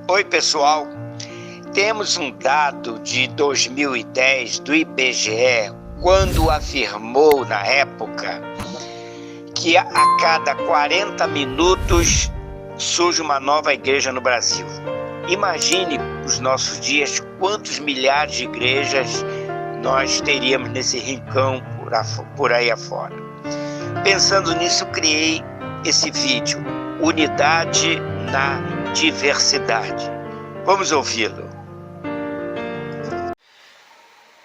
Oi, pessoal. Temos um dado de 2010 do IBGE, quando afirmou na época que a cada 40 minutos surge uma nova igreja no Brasil. Imagine os nossos dias quantos milhares de igrejas nós teríamos nesse rincão por aí afora. Pensando nisso, criei esse vídeo, Unidade na Diversidade. Vamos ouvi-lo.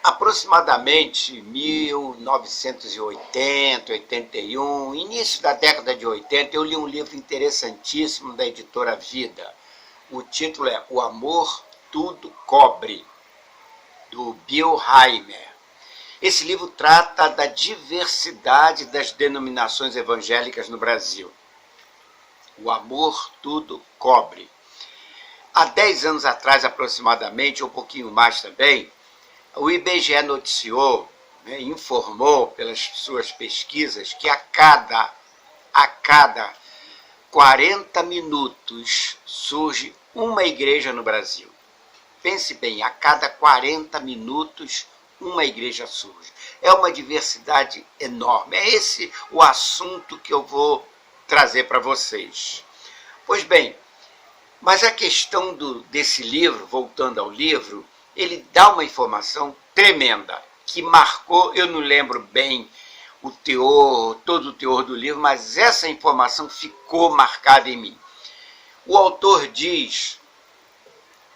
Aproximadamente 1980, 81, início da década de 80, eu li um livro interessantíssimo da editora Vida. O título é O Amor Tudo Cobre, do Bill Haimer. Esse livro trata da diversidade das denominações evangélicas no Brasil. O amor tudo cobre. Há 10 anos atrás, aproximadamente, ou um pouquinho mais também, o IBGE noticiou, informou pelas suas pesquisas que a cada 40 minutos surge uma igreja no Brasil. Pense bem, a cada 40 minutos uma igreja surge. É uma diversidade enorme. É esse o assunto que eu vou trazer para vocês. Pois bem, mas a questão desse livro, voltando ao livro, ele dá uma informação tremenda, que marcou, eu não lembro bem o teor, todo o teor do livro, mas essa informação ficou marcada em mim. O autor diz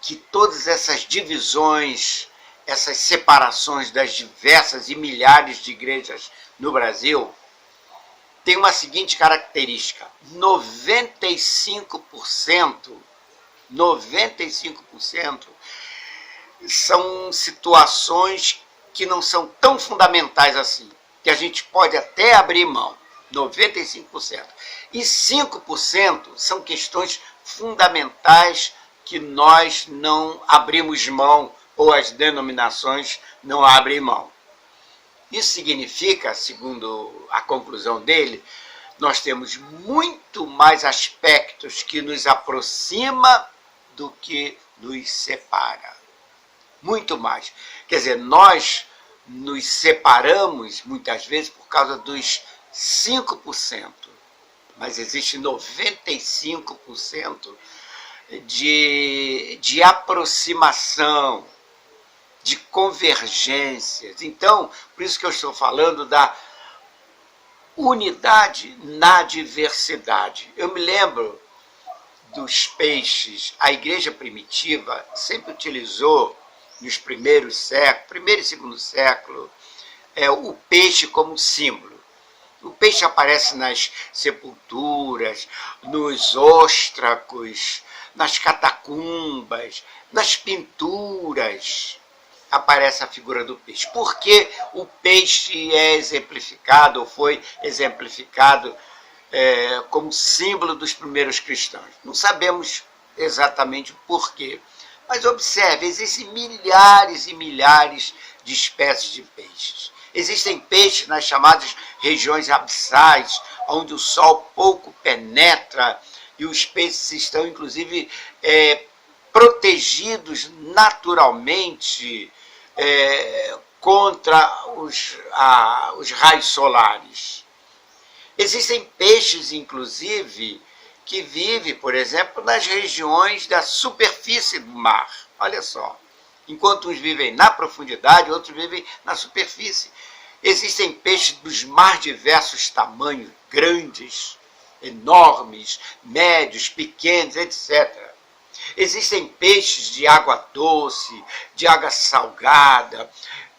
que todas essas divisões, essas separações das diversas e milhares de igrejas no Brasil, tem uma seguinte característica: 95% são situações que não são tão fundamentais assim, que a gente pode até abrir mão, 95%. E 5% são questões fundamentais que nós não abrimos mão, ou as denominações não abrem mão. Isso significa, segundo a conclusão dele, nós temos muito mais aspectos que nos aproxima do que nos separa. Muito mais. Quer dizer, nós nos separamos muitas vezes por causa dos 5%, mas existe 95% de aproximação, de convergências. Então, por isso que eu estou falando da unidade na diversidade. Eu me lembro dos peixes. A igreja primitiva sempre utilizou, nos primeiros séculos, primeiro e segundo século, o peixe como símbolo. O peixe aparece nas sepulturas, nos óstracos, nas catacumbas, nas pinturas. Aparece a figura do peixe. Por que o peixe é exemplificado, ou foi exemplificado como símbolo dos primeiros cristãos? Não sabemos exatamente o porquê. Mas observe, existem milhares e milhares de espécies de peixes. Existem peixes nas chamadas regiões abissais, onde o sol pouco penetra, e os peixes estão, inclusive, protegidos naturalmente contra os raios solares. Existem peixes, inclusive, que vivem, por exemplo, nas regiões da superfície do mar. Olha só. Enquanto uns vivem na profundidade, outros vivem na superfície. Existem peixes dos mais diversos tamanhos, grandes, enormes, médios, pequenos, etc. Existem peixes de água doce, de água salgada,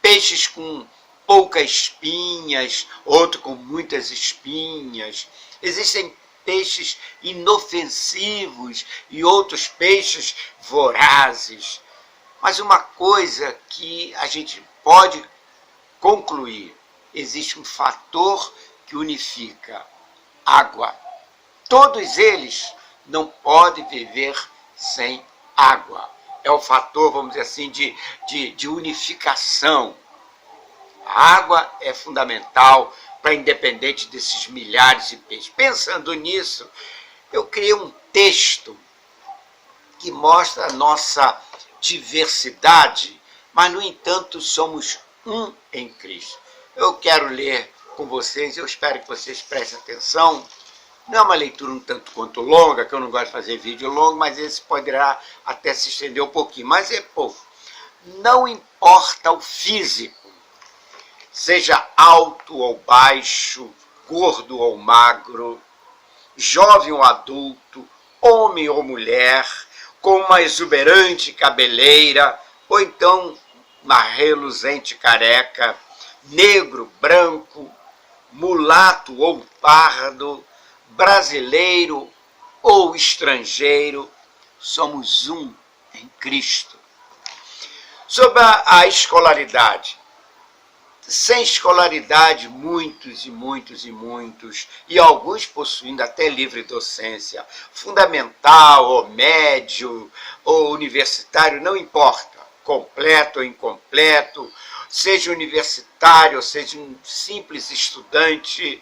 peixes com poucas espinhas, outro com muitas espinhas. Existem peixes inofensivos e outros peixes vorazes. Mas uma coisa que a gente pode concluir: existe um fator que unifica: água. Todos eles não podem viver sem água. É o fator, vamos dizer assim, de unificação. A água é fundamental para independente desses milhares de peixes. Pensando nisso, eu criei um texto que mostra a nossa diversidade, mas, no entanto, somos um em Cristo. Eu quero ler com vocês, eu espero que vocês prestem atenção. Não é uma leitura um tanto quanto longa, que eu não gosto de fazer vídeo longo, mas esse poderá até se estender um pouquinho, mas é pouco. Não importa o físico, seja alto ou baixo, gordo ou magro, jovem ou adulto, homem ou mulher, com uma exuberante cabeleira, ou então uma reluzente careca, negro, branco, mulato ou pardo, brasileiro ou estrangeiro, somos um em Cristo. Sobre a escolaridade. Sem escolaridade, muitos, e alguns possuindo até livre docência, fundamental, ou médio, ou universitário, não importa, completo ou incompleto, seja universitário, ou seja um simples estudante,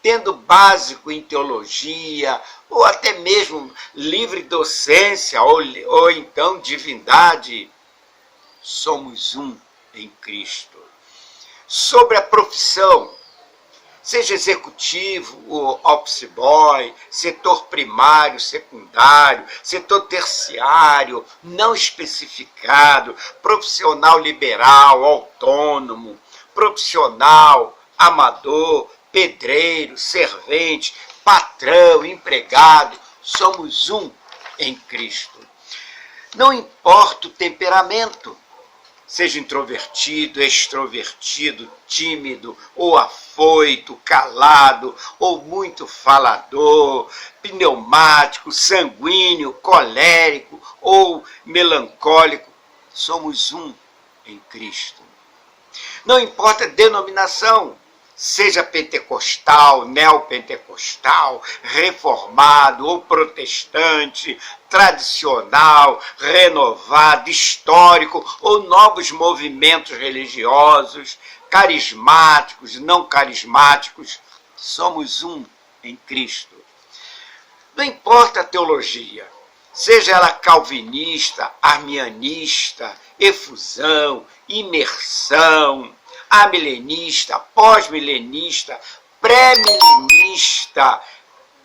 tendo básico em teologia, ou até mesmo livre docência, ou então divindade, somos um em Cristo. Sobre a profissão, seja executivo ou office boy, setor primário, secundário, setor terciário, não especificado, profissional liberal, autônomo, profissional, amador, pedreiro, servente, patrão, empregado, somos um em Cristo. Não importa o temperamento, seja introvertido, extrovertido, tímido, ou afoito, calado, ou muito falador, pneumático, sanguíneo, colérico ou melancólico, somos um em Cristo. Não importa a denominação, seja pentecostal, neopentecostal, reformado ou protestante, tradicional, renovado, histórico ou novos movimentos religiosos, carismáticos, não carismáticos, somos um em Cristo. Não importa a teologia, seja ela calvinista, arminianista, efusão, imersão, amilenista, pós-milenista, pré-milenista,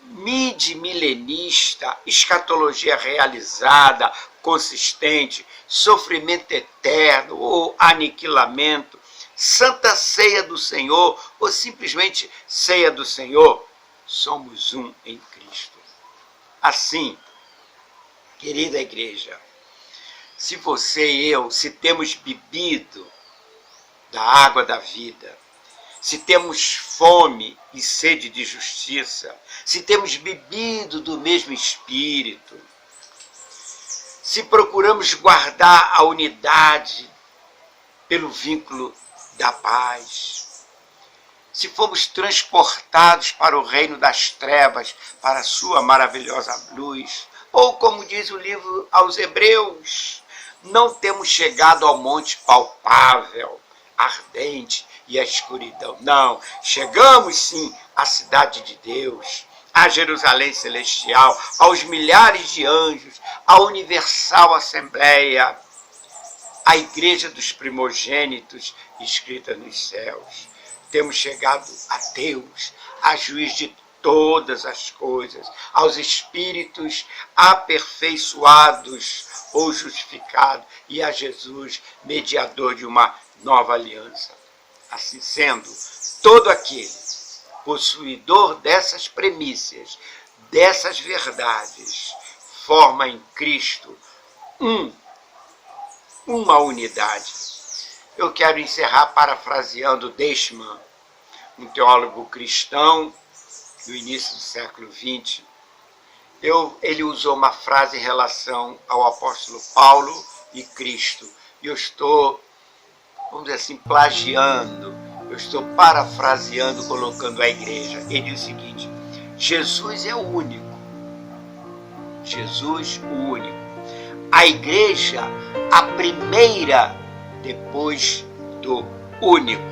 mid-milenista, escatologia realizada, consistente, sofrimento eterno ou aniquilamento, Santa Ceia do Senhor ou simplesmente Ceia do Senhor, somos um em Cristo. Assim, querida igreja, se você e eu, se temos bebido da água da vida, se temos fome e sede de justiça, se temos bebido do mesmo Espírito, se procuramos guardar a unidade pelo vínculo da paz, se fomos transportados para o reino das trevas, para a sua maravilhosa luz, ou como diz o livro aos Hebreus, não temos chegado ao monte palpável, ardente e a escuridão. Não, chegamos sim à cidade de Deus, a Jerusalém celestial, aos milhares de anjos, à universal assembleia, à igreja dos primogênitos escrita nos céus. Temos chegado a Deus, a juiz de todas as coisas, aos espíritos aperfeiçoados ou justificados, e a Jesus, mediador de uma nova aliança. Assim sendo, todo aquele possuidor dessas premissas, dessas verdades, forma em Cristo uma unidade. Eu quero encerrar parafraseando Deichmann, um teólogo cristão do início do século XX. Ele usou uma frase em relação ao apóstolo Paulo e Cristo. E eu estou, vamos dizer assim, plagiando, eu estou parafraseando, colocando a igreja. Ele diz o seguinte: Jesus é o único. Jesus, o único. A igreja, a primeira depois do único.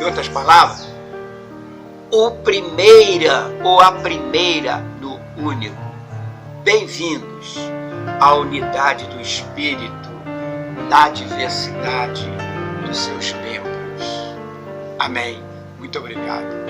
Em outras palavras, o primeira ou a primeira do único. Bem-vindos à unidade do Espírito, na diversidade dos seus membros. Amém. Muito obrigado.